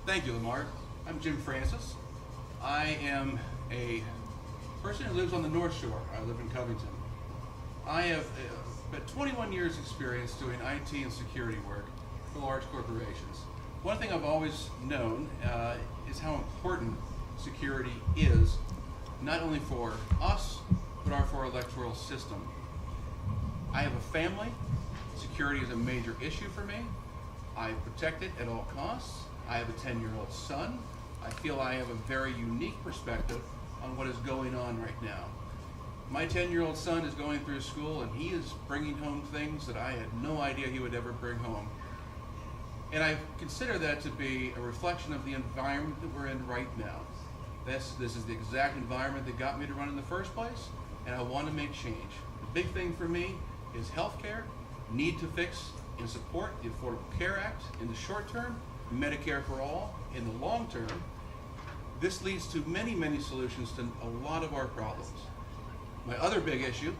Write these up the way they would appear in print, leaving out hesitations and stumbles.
Thank you, Lamar. I'm Jim Francis. I am a person who lives on the North Shore. I live in Covington. I have about 21 years experience doing IT and security work for large corporations. One thing I've always known is how important security is, not only for us, but for our electoral system. I have a family. Security is a major issue for me. I protect it at all costs. I have a 10-year-old son. I feel I have a very unique perspective on what is going on right now. My 10-year-old son is going through school and he is bringing home things that I had no idea he would ever bring home. And I consider that to be a reflection of the environment that we're in right now. This is the exact environment that got me to run in the first place, and I want to make change. The big thing for me is healthcare, need to fix and support the Affordable Care Act in the short term, Medicare for all in the long term. This leads to many, many solutions to a lot of our problems. My other big issue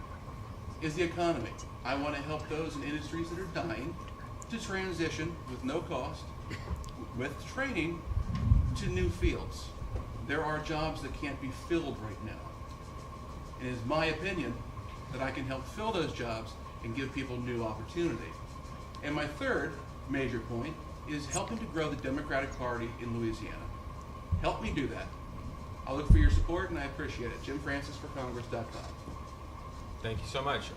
is the economy. I want to help those in industries that are dying to transition with no cost, with training, to new fields. There are jobs that can't be filled right now. It is my opinion that I can help fill those jobs and give people new opportunity. And my third major point is helping to grow the Democratic Party in Louisiana. Help me do that. I look for your support and I appreciate it. JimFrancisForCongress.com. Thank you so much.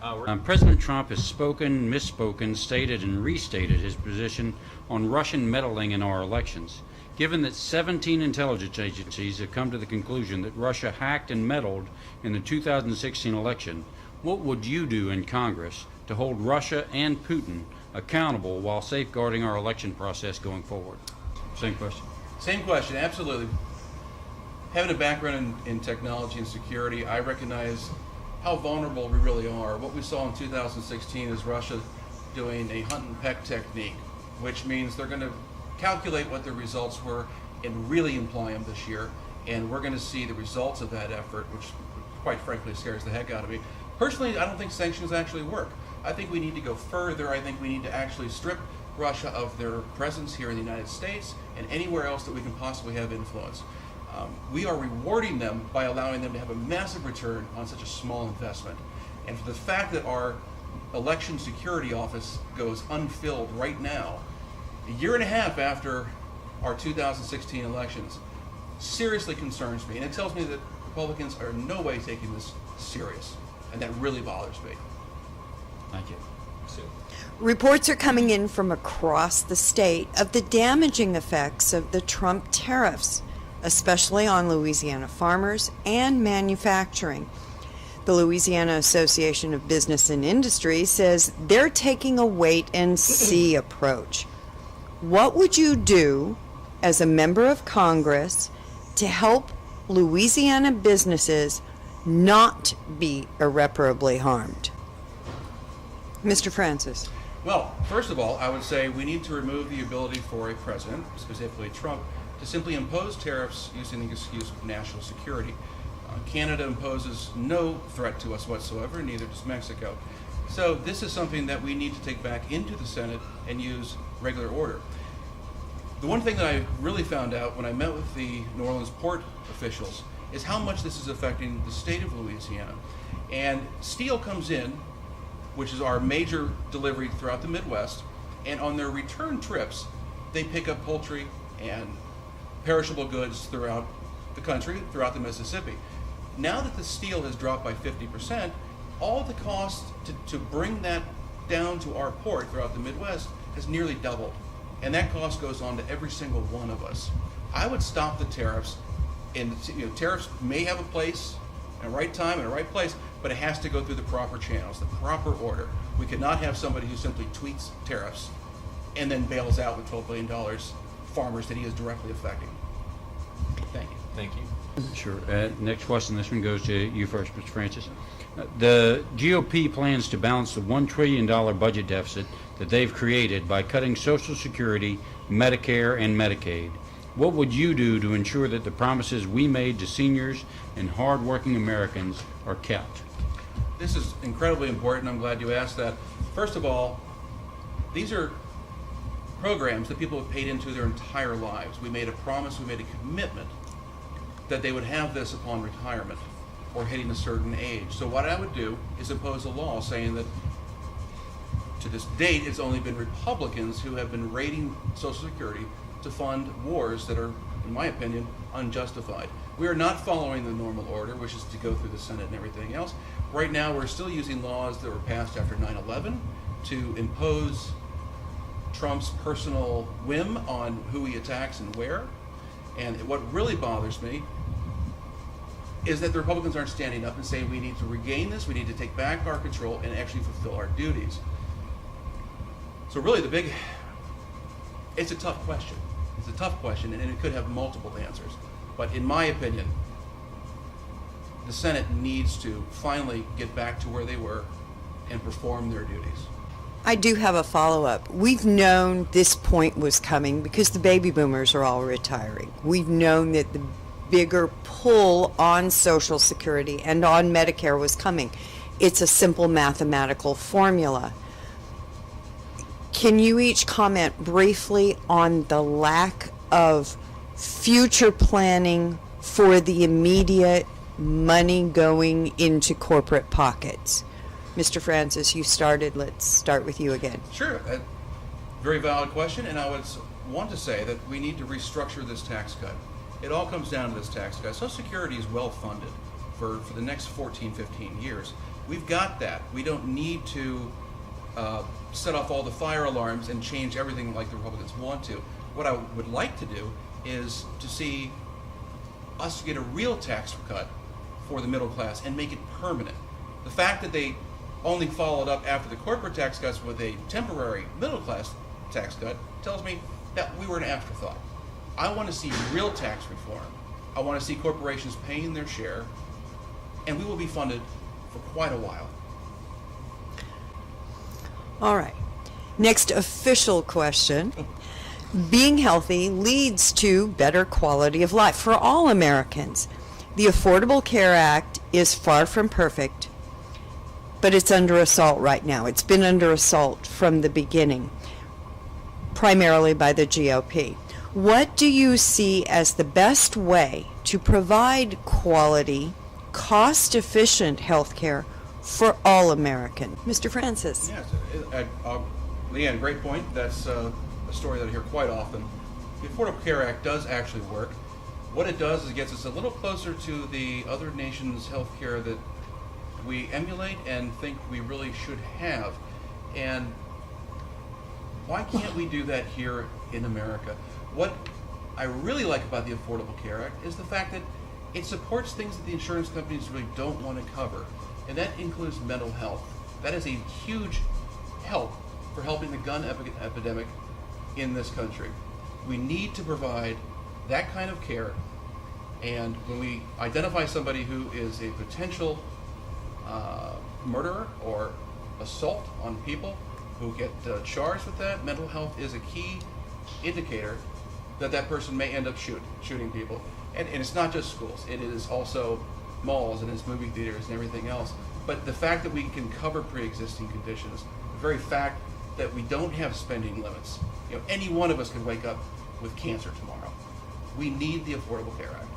President Trump has spoken, misspoken, stated, and restated his position on Russian meddling in our elections. Given that 17 intelligence agencies have come to the conclusion that Russia hacked and meddled in the 2016 election, what would you do in Congress to hold Russia and Putin accountable while safeguarding our election process going forward? Same question. Same question, absolutely. Having a background in technology and security, I recognize how vulnerable we really are. What we saw in 2016 is Russia doing a hunt and peck technique, which means they're going to calculate what the results were and really imply them this year. And we're going to see the results of that effort, which quite frankly scares the heck out of me. Personally, I don't think sanctions actually work. I think we need to go further. I think we need to actually strip Russia of their presence here in the United States and anywhere else that we can possibly have influence. We are rewarding them by allowing them to have a massive return on such a small investment. And for the fact that our election security office goes unfilled right now, a year and a half after our 2016 elections, seriously concerns me. And it tells me that Republicans are in no way taking this serious. And that really bothers me. Thank you. Sue. Reports are coming in from across the state of the damaging effects of the Trump tariffs, especially on Louisiana farmers and manufacturing. The Louisiana Association of Business and Industry says they're taking a wait-and-see approach. What would you do as a member of Congress to help Louisiana businesses not be irreparably harmed? Mr. Francis. Well, first of all, I would say we need to remove the ability for a president, specifically Trump, to simply impose tariffs using the excuse of national security. Canada imposes no threat to us whatsoever, neither does Mexico. So this is something that we need to take back into the Senate and use regular order. The one thing that I really found out when I met with the New Orleans port officials is how much this is affecting the state of Louisiana. And steel comes in, which is our major delivery throughout the Midwest, and on their return trips, they pick up poultry and perishable goods throughout the country, throughout the Mississippi. Now that the steel has dropped by 50%, all the cost to bring that down to our port throughout the Midwest has nearly doubled. And that cost goes on to every single one of us. I would stop the tariffs, and tariffs may have a place, and a right time and a right place, but it has to go through the proper channels, the proper order. We could not have somebody who simply tweets tariffs and then bails out with $12 billion farmers that he is directly affecting. Thank you. Thank you. Sure. Next question. This one goes to you first, Mr. Francis. The GOP plans to balance the $1 trillion budget deficit that they've created by cutting Social Security, Medicare, and Medicaid. What would you do to ensure that the promises we made to seniors and hardworking Americans are kept? This is incredibly important. I'm glad you asked that. First of all, these are programs that people have paid into their entire lives. We made a promise, we made a commitment that they would have this upon retirement or hitting a certain age. So what I would do is impose a law saying that to this date, it's only been Republicans who have been raiding Social Security to fund wars that are, in my opinion, unjustified. We are not following the normal order, which is to go through the Senate and everything else. Right now, we're still using laws that were passed after 9/11 to impose Trump's personal whim on who he attacks and where. And what really bothers me is that the Republicans aren't standing up and saying we need to regain this, we need to take back our control and actually fulfill our duties. So really it's a tough question. It's a tough question, and it could have multiple answers. But in my opinion, the Senate needs to finally get back to where they were and perform their duties. I do have a follow-up. We've known this point was coming because the baby boomers are all retiring. We've known that the bigger pull on Social Security and on Medicare was coming. It's a simple mathematical formula. Can you each comment briefly on the lack of future planning for the immediate money going into corporate pockets? Mr. Francis, you started. Let's start with you again. Sure. A very valid question, and I would want to say that we need to restructure this tax cut. It all comes down to this tax cut. Social Security is well funded for the next 14, 15 years. We've got that. We don't need to set off all the fire alarms and change everything like the Republicans want to. What I would like to do is to see us get a real tax cut for the middle class and make it permanent. The fact that they only followed up after the corporate tax cuts with a temporary middle class tax cut tells me that we were an afterthought. I want to see real tax reform. I want to see corporations paying their share, and we will be funded for quite a while. All right. Next official question. Being healthy leads to better quality of life for all Americans. The Affordable Care Act is far from perfect, but it's under assault right now. It's been under assault from the beginning, primarily by the GOP. What do you see as the best way to provide quality, cost-efficient health care for all Americans? Mr. Francis. Yes, Leanne, great point. That's a story that I hear quite often. The Affordable Care Act does actually work. What it does is it gets us a little closer to the other nations' health care that we emulate and think we really should have. And why can't we do that here in America? What I really like about the Affordable Care Act is the fact that it supports things that the insurance companies really don't want to cover, and that includes mental health. That is a huge help for helping the gun epidemic in this country. We need to provide that kind of care, and when we identify somebody who is a potential murderer or assault on people who get charged with that, mental health is a key indicator that that person may end up shooting people. And it's not just schools, it is also malls and it's movie theaters and everything else. But the fact that we can cover pre-existing conditions, the very fact that we don't have spending limits, any one of us could wake up with cancer tomorrow. We need the Affordable Care Act.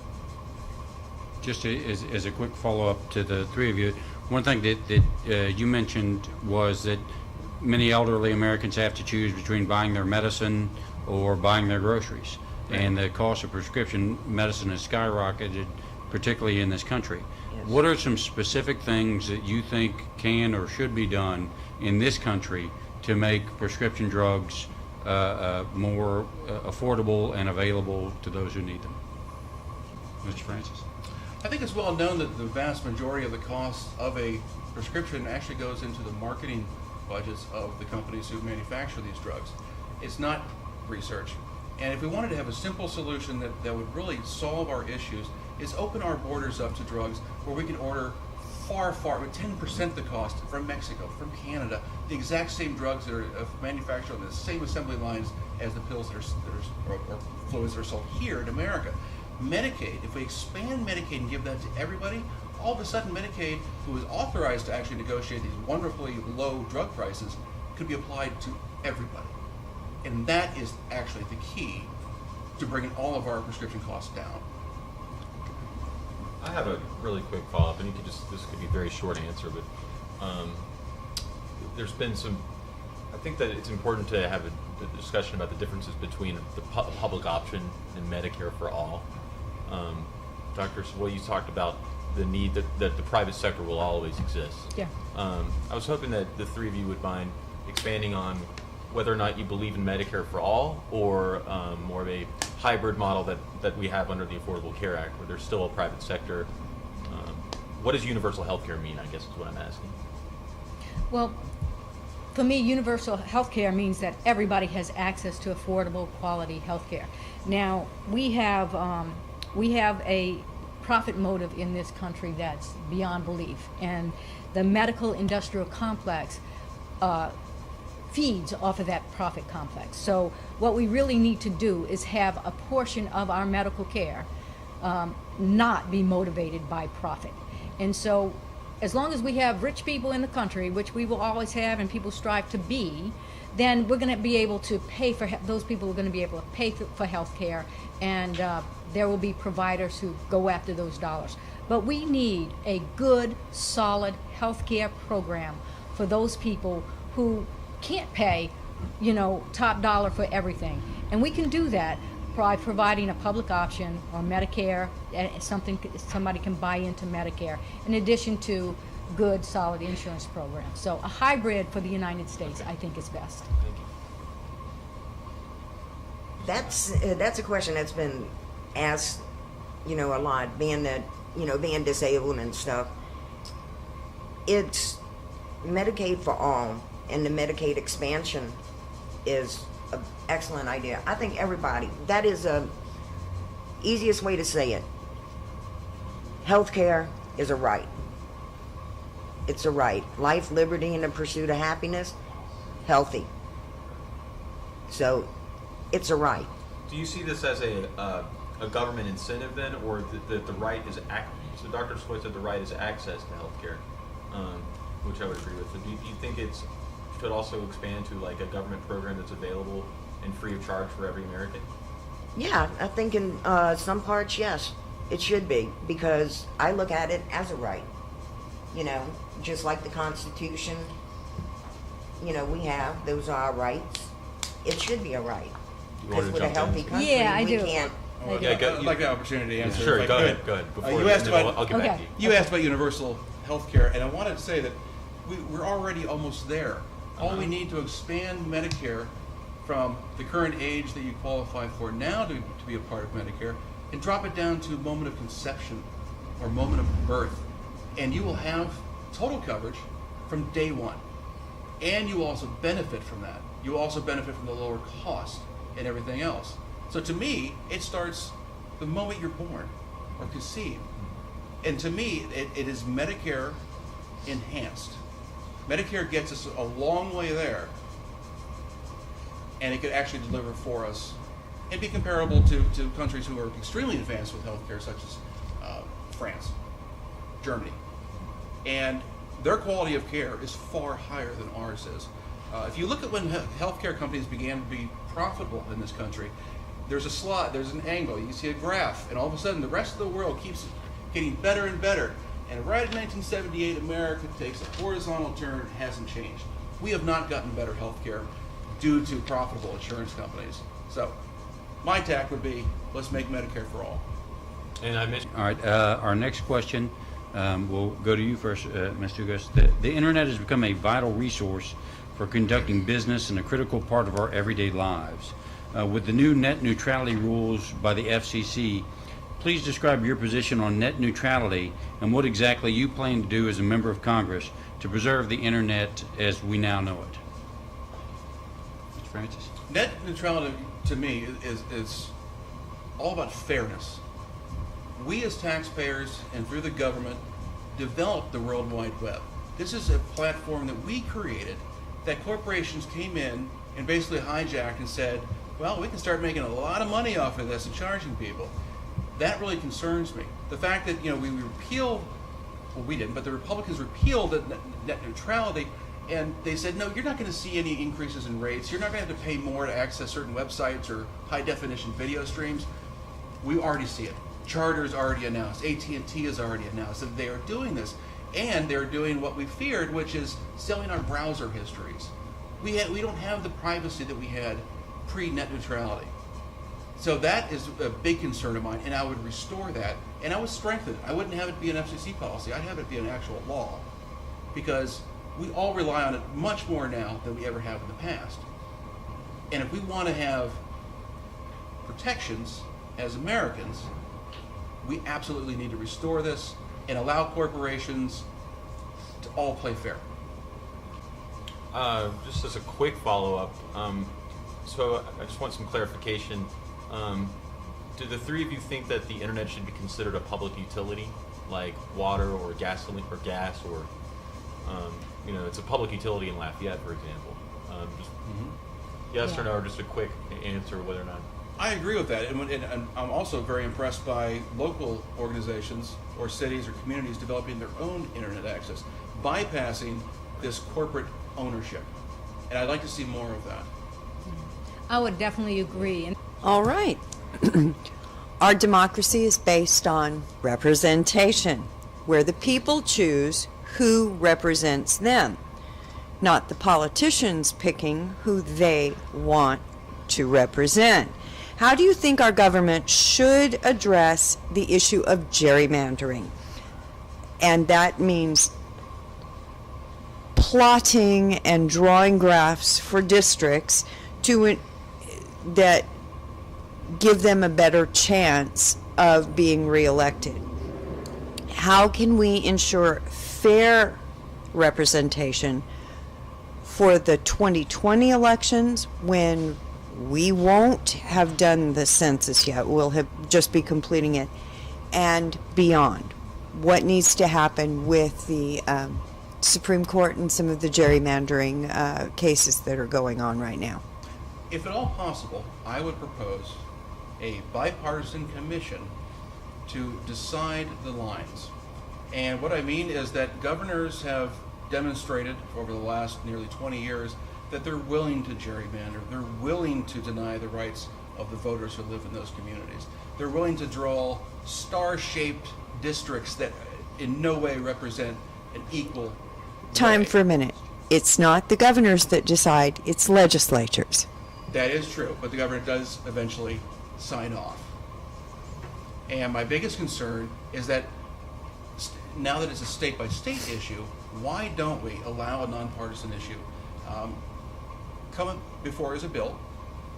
Just as a quick follow-up to the three of you, one thing that you mentioned was that many elderly Americans have to choose between buying their medicine or buying their groceries. Right. And the cost of prescription medicine has skyrocketed, particularly in this country. Yes. What are some specific things that you think can or should be done in this country to make prescription drugs more affordable and available to those who need them? Mr. Francis? I think it's well known that the vast majority of the cost of a prescription actually goes into the marketing budgets of the companies who manufacture these drugs. It's not research. And if we wanted to have a simple solution that would really solve our issues, is open our borders up to drugs where we can order far, with 10% the cost from Mexico, from Canada, the exact same drugs that are manufactured on the same assembly lines as the pills or fluids that are sold here in America. Medicaid, if we expand Medicaid and give that to everybody, all of a sudden Medicaid, who is authorized to actually negotiate these wonderfully low drug prices, could be applied to everybody. And that is actually the key to bringing all of our prescription costs down. I have a really quick follow-up, and this could be a very short answer, but there's been some, I think that it's important to have a discussion about the differences between the public option and Medicare for all. Dr. Savoy, you talked about the need that the private sector will always exist. Yeah. I was hoping that the three of you would mind expanding on whether or not you believe in Medicare for all, or more of a hybrid model that we have under the Affordable Care Act, where there's still a private sector. What does universal health care mean, I guess is what I'm asking. Well, for me, universal health care means that everybody has access to affordable, quality health care. Now, we have a profit motive in this country that's beyond belief, and the medical industrial complex feeds off of that profit complex. So what we really need to do is have a portion of our medical care not be motivated by profit. And so as long as we have rich people in the country, which we will always have and people strive to be, then we're going to be able to pay for, those people are going to be able to pay for health care, and there will be providers who go after those dollars. But we need a good, solid health care program for those people who can't pay, top dollar for everything. And we can do that by providing a public option or Medicare, somebody can buy into Medicare, in addition to good, solid insurance programs. So a hybrid for the United States, I think, is best. Thank you. That's a question that's been asked, a lot, being disabled and stuff. It's Medicaid for all, and the Medicaid expansion is an excellent idea. I think everybody, that is the easiest way to say it. Healthcare is a right. It's a right. Life, liberty, and the pursuit of happiness, healthy. So, it's a right. Do you see this as a government incentive then, or that the right is so Dr. Savoy said the right is access to health care, which I would agree with. Do you think it should also expand to like a government program that's available and free of charge for every American? Yeah, I think in some parts, yes, it should be, because I look at it as a right. Just like the Constitution, we have, those are our rights. It should be a right. Because with a healthy country, Yeah, I we do. can't. I'd like the opportunity to answer. Sure, if I go could. ahead. Go ahead. Before You asked about. I'll get back to Okay. you. You asked about universal health care, and I wanted to say that we're already almost there. All we need to expand Medicare from the current age that you qualify for now to be a part of Medicare, and drop it down to moment of conception or moment of birth, and you will have total coverage from day one. And you will also benefit from that. You will also benefit from the lower cost and everything else. So to me, it starts the moment you're born or conceived. And to me, it is Medicare enhanced. Medicare gets us a long way there, and it could actually deliver for us and be comparable to countries who are extremely advanced with healthcare, such as France, Germany. And their quality of care is far higher than ours is. If you look at when healthcare companies began to be profitable in this country, there's a slot, there's an angle, you see a graph, and all of a sudden the rest of the world keeps getting better and better. And right in 1978, America takes a horizontal turn, hasn't changed. We have not gotten better healthcare due to profitable insurance companies. So my tack would be, let's make Medicare for all. And I mentioned. All right, our next question will go to you first, Mr. Gus. The internet has become a vital resource for conducting business and a critical part of our everyday lives. With the new net neutrality rules by the FCC, please describe your position on net neutrality and what exactly you plan to do as a member of Congress to preserve the internet as we now know it. Mr. Francis? Net neutrality to me is all about fairness. We as taxpayers and through the government developed the World Wide Web. This is a platform that we created that corporations came in and basically hijacked and said, well, we can start making a lot of money off of this and charging people. That really concerns me. The fact that we repealed, well, we didn't, but the Republicans repealed net neutrality And they said, no, you're not going to see any increases in rates. You're not going to have to pay more to access certain websites or high-definition video streams. We already see it. Charter's already announced. AT&T has already announced that they are doing this. And they're doing what we feared, which is selling our browser histories. We don't have the privacy that we had pre-net neutrality. So that is a big concern of mine, and I would restore that, and I would strengthen it. I wouldn't have it be an FCC policy. I'd have it be an actual law, because we all rely on it much more now than we ever have in the past. And if we want to have protections as Americans, we absolutely need to restore this and allow corporations to all play fair. Just as a quick follow-up, so I just want some clarification. Do the three of you think that the internet should be considered a public utility, like water or gasoline or gas, or it's a public utility in Lafayette, for example? Just yes or no, or just a quick answer whether or not. I agree with that, and I'm also very impressed by local organizations or cities or communities developing their own internet access, bypassing this corporate ownership. And I'd like to see more of that. I would definitely agree. All right. Our democracy is based on representation, where the people choose who represents them, not the politicians picking who they want to represent. How do you think our government should address the issue of gerrymandering? And that means plotting and drawing graphs for districts that give them a better chance of being reelected. How can we ensure fair representation for the 2020 elections when we won't have done the census yet? We'll have just be completing it, and beyond. What needs to happen with the Supreme Court and some of the gerrymandering cases that are going on right now? If at all possible, I would propose a bipartisan commission to decide the lines. And what I mean is that governors have demonstrated over the last nearly 20 years that they're willing to gerrymander, they're willing to deny the rights of the voters who live in those communities. They're willing to draw star-shaped districts that in no way represent an equal Time way. for a minute. It's not the governors that decide, it's legislatures. That is true, but the governor does eventually sign off. And my biggest concern is that now that it's a state-by-state issue, why don't we allow a nonpartisan issue come before as a bill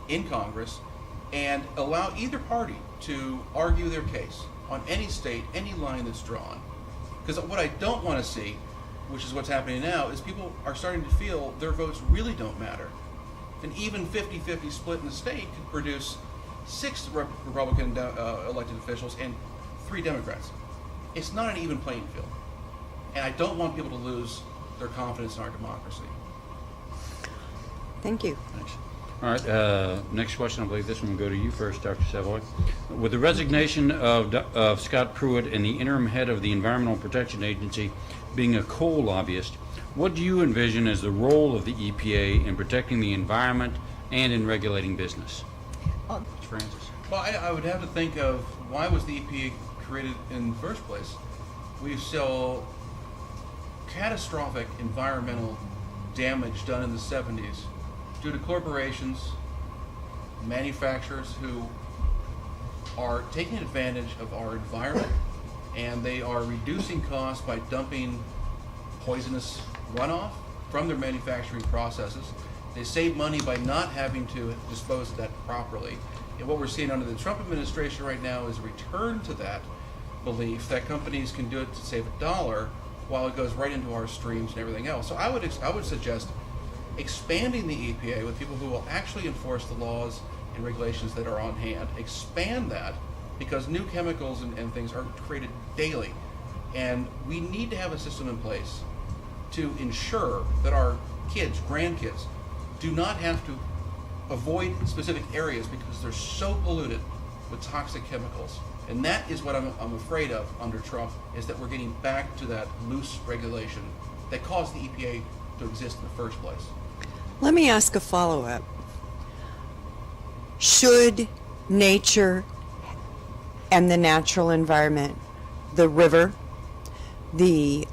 in Congress and allow either party to argue their case on any state, any line that's drawn? Because what I don't want to see, which is what's happening now, is people are starting to feel their votes really don't matter. An even 50-50 split in the state could produce 6 Republican elected officials and 3 Democrats. It's not an even playing field. And I don't want people to lose their confidence in our democracy. Thank you. Thanks. All right, next question. I believe this one will go to you first, Dr. Savoy. With the resignation of Scott Pruitt and the interim head of the Environmental Protection Agency being a coal lobbyist, what do you envision as the role of the EPA in protecting the environment and in regulating business? Ms. Francis. Well, I would have to think of why was the EPA created in the first place? We saw catastrophic environmental damage done in the 70s due to corporations, manufacturers who are taking advantage of our environment, and they are reducing costs by dumping poisonous runoff from their manufacturing processes. They save money by not having to dispose of that properly. And what we're seeing under the Trump administration right now is a return to that belief that companies can do it to save $1 while it goes right into our streams and everything else. So I would suggest expanding the EPA with people who will actually enforce the laws and regulations that are on hand. Expand that, because new chemicals and things are created daily. And we need to have a system in place to ensure that our kids, grandkids, do not have to avoid specific areas because they're so polluted with toxic chemicals. And that is what I'm afraid of under Trump, is that we're getting back to that loose regulation that caused the EPA to exist in the first place. Let me ask a follow-up. Should nature and the natural environment, the river, the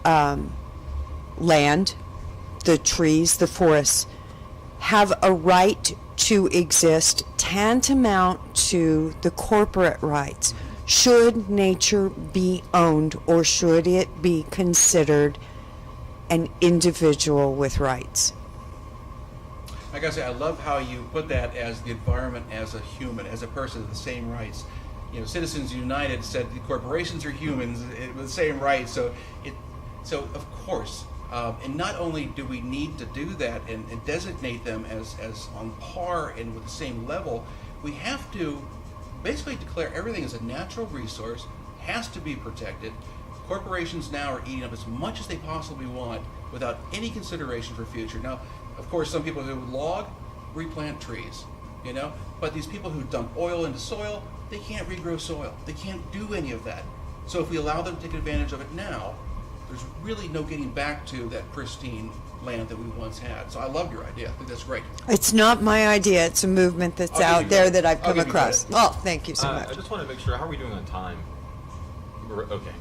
land, the trees, the forests, have a right to exist tantamount to the corporate rights? Should nature be owned, or should it be considered an individual with rights? I gotta say, I love how you put that as the environment, as a human, as a person with the same rights. You know, Citizens United said the corporations are humans with the same rights. So of course, and not only do we need to do that and designate them as on par and with the same level, we have to basically declare everything as a natural resource, has to be protected. Corporations now are eating up as much as they possibly want without any consideration for future. Now, of course, some people who log, replant trees, you know, but these people who dump oil into soil, they can't regrow soil. They can't do any of that. So if we allow them to take advantage of it now, there's really no getting back to that pristine land that we once had. So I love your idea. I think that's great. It's not my idea. It's a movement that's I'll give out you there credit. that I've I'll come give you across. credit. Well, thank you so I much. just want to make sure, how are we doing on time? Okay.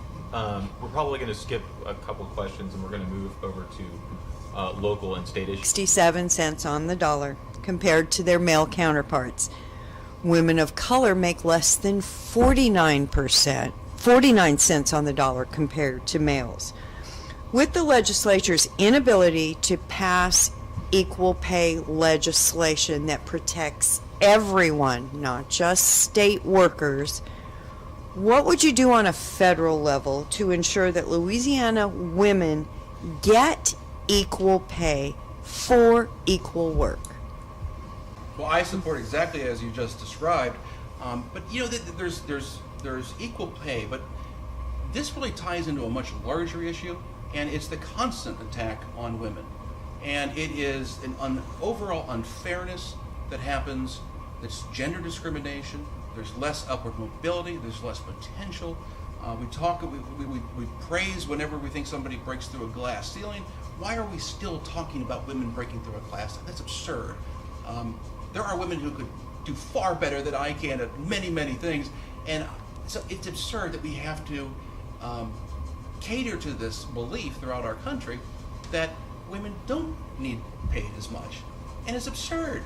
We're probably going to skip a couple questions and we're going to move over to local and state issues. 67 cents on the dollar compared to their male counterparts. Women of color make less than 49 cents on the dollar compared to males. With the legislature's inability to pass equal pay legislation that protects everyone, not just state workers, what would you do on a federal level to ensure that Louisiana women get equal pay for equal work? Well, I support exactly as you just described, but you know, there's equal pay, but this really ties into a much larger issue, and it's the constant attack on women, and it is an overall unfairness that happens. It's gender discrimination. There's less upward mobility. There's less potential. We praise whenever we think somebody breaks through a glass ceiling. Why are we still talking about women breaking through a glass? That's absurd. There are women who could do far better than I can at many, many things. And so it's absurd that we have to cater to this belief throughout our country that women don't need paid as much. And it's absurd.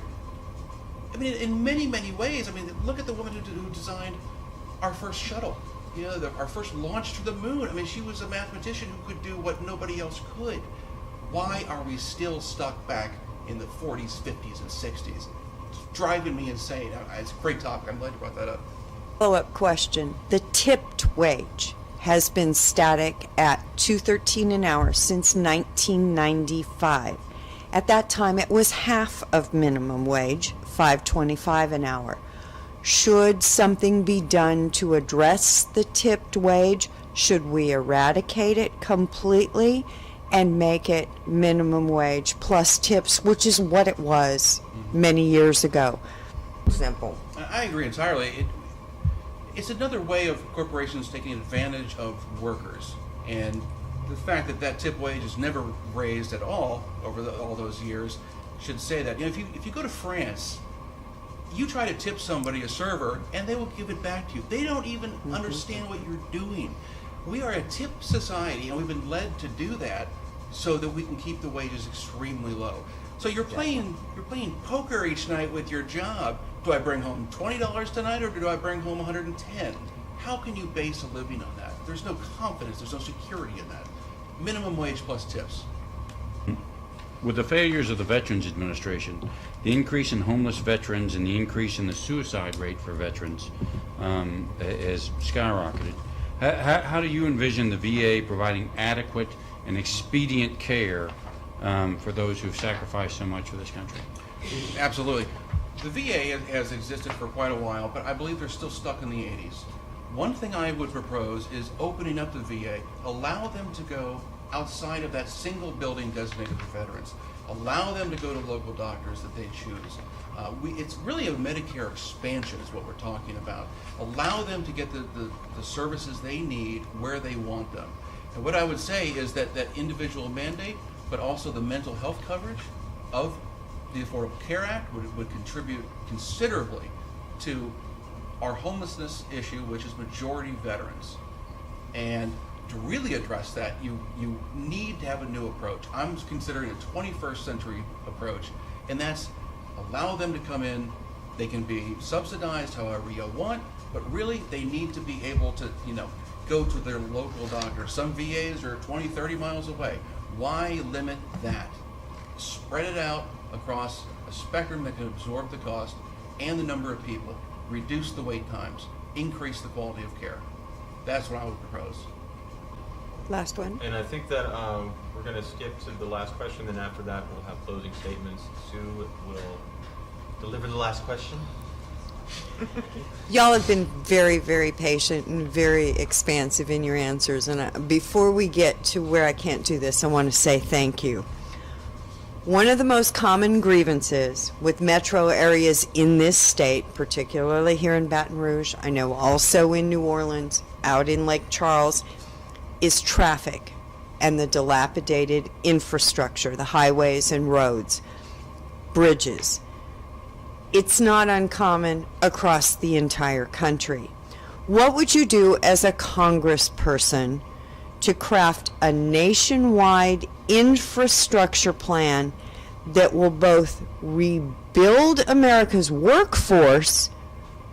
I mean, in many, many ways. I mean, look at the woman who designed our first shuttle. You know, our first launch to the moon. I mean, she was a mathematician who could do what nobody else could. Why are we still stuck back in the 40s, 50s, and 60s? It's driving me insane. It's a great topic. I'm glad you brought that up. Follow-up question. The tipped wage has been static at $2.13 an hour since 1995. At that time, it was half of minimum wage, $5.25 an hour. Should something be done to address the tipped wage? Should we eradicate it completely and make it minimum wage plus tips, which is what it was many years ago? Simple. I agree entirely. It's another way of corporations taking advantage of workers, and the fact that tip wage is never raised at all over all those years should say that. You know, if you go to France, you try to tip somebody, a server, and they will give it back to you. They don't even understand what you're doing. We are a tip society, and we've been led to do that so that we can keep the wages extremely low. So you're playing poker each night with your job. Do I bring home $20 tonight, or do I bring home $110? How can you base a living on that? There's no confidence. There's no security in that. Minimum wage plus tips. With the failures of the Veterans Administration, the increase in homeless veterans and the increase in the suicide rate for veterans has skyrocketed. How do you envision the VA providing adequate and expedient care for those who've sacrificed so much for this country? Absolutely. The VA has existed for quite a while, but I believe they're still stuck in the 80s. One thing I would propose is opening up the VA, allow them to go outside of that single building designated for veterans. Allow them to go to local doctors that they choose. It's really a Medicare expansion is what we're talking about. Allow them to get the services they need where they want them. And what I would say is that individual mandate but also the mental health coverage of the Affordable Care Act would contribute considerably to our homelessness issue, which is majority veterans. And to really address that, you need to have a new approach. I'm considering a 21st century approach, and that's allow them to come in. They can be subsidized however you want, but really they need to be able to, go to their local doctor. Some VAs are 20, 30 miles away. Why limit that? Spread it out across a spectrum that can absorb the cost and the number of people, reduce the wait times, increase the quality of care. That's what I would propose. Last one. And I think that we're going to skip to the last question, then after that we'll have closing statements. Sue will deliver the last question. Y'all have been very, very patient and very expansive in your answers. And before we get to where I can't do this, I want to say thank you. One of the most common grievances with metro areas in this state, particularly here in Baton Rouge, I know also in New Orleans, out in Lake Charles, is traffic and the dilapidated infrastructure, the highways and roads, bridges. It's not uncommon across the entire country. What would you do as a congressperson to craft a nationwide infrastructure plan that will both rebuild America's workforce,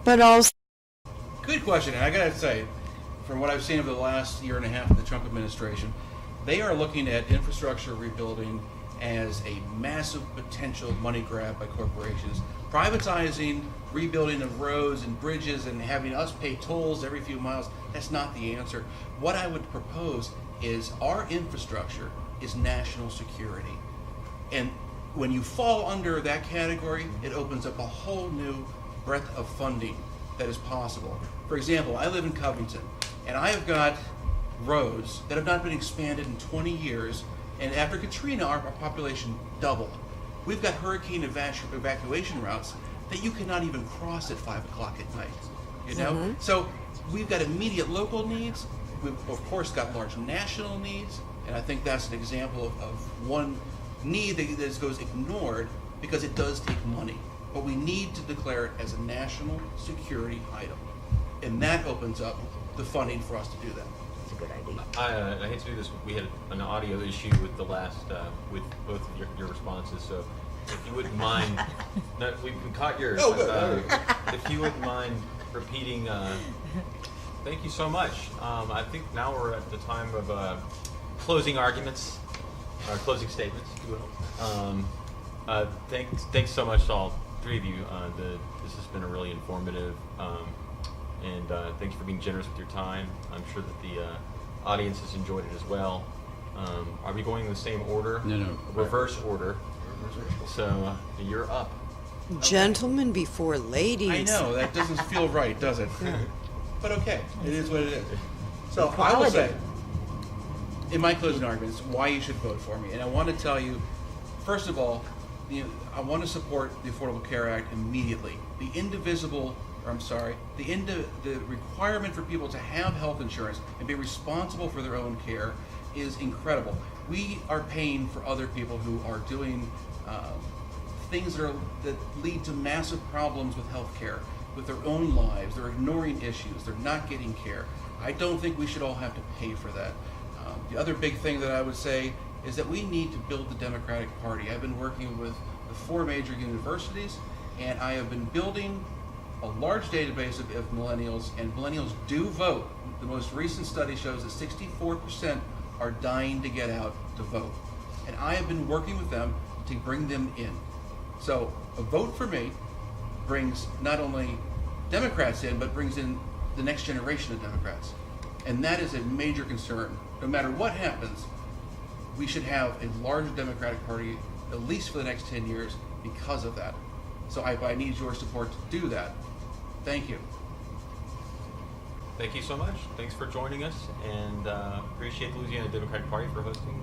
but also... Good question. And I got to say, from what I've seen over the last year and a half of the Trump administration, they are looking at infrastructure rebuilding as a massive potential money grab by corporations. Privatizing, rebuilding of roads and bridges and having us pay tolls every few miles, that's not the answer. What I would propose is our infrastructure is national security. And when you fall under that category, it opens up a whole new breadth of funding that is possible. For example, I live in Covington, and I have got roads that have not been expanded in 20 years, and after Katrina, our population doubled. We've got hurricane evacuation routes that you cannot even cross at 5 o'clock at night, So we've got immediate local needs. We've, of course, got large national needs, and I think that's an example of one need that goes ignored because it does take money. But we need to declare it as a national security item, and that opens up the funding for us to do that. It's a good idea. I hate to do this, but we had an audio issue with the last, with both of your responses. So, if you wouldn't mind, no, we caught yours. Oh, good. If you wouldn't mind repeating, thank you so much. I think now we're at the time of closing arguments, or closing statements, if you will. Thanks so much to all three of you. This has been a really informative. And thank you for being generous with your time. I'm sure that the audience has enjoyed it as well. Are we going in the same order? No. Reverse order. So you're up. Gentlemen before ladies. I know, that doesn't feel right, does it? But okay, it is what it is. So I will say, in my closing arguments, why you should vote for me. And I want to tell you, first of all, I want to support the Affordable Care Act immediately. The requirement for people to have health insurance and be responsible for their own care is incredible. We are paying for other people who are doing things that lead to massive problems with health care, with their own lives. They're ignoring issues. They're not getting care. I don't think we should all have to pay for that. The other big thing that I would say is that we need to build the Democratic Party. I've been working with the 4 major universities, and I have been building a large database of millennials, and millennials do vote. The most recent study shows that 64% are dying to get out to vote. And I have been working with them to bring them in. So a vote for me brings not only Democrats in, but brings in the next generation of Democrats. And that is a major concern. No matter what happens, we should have a large Democratic Party, at least for the next 10 years, because of that. So I need your support to do that. Thank you. Thank you so much. Thanks for joining us, and appreciate the Louisiana Democratic Party for hosting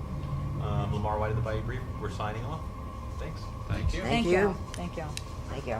Lamar White of the Bayou Brief. We're signing off. Thanks. Thank you. Thank you. Thank you. Thank you.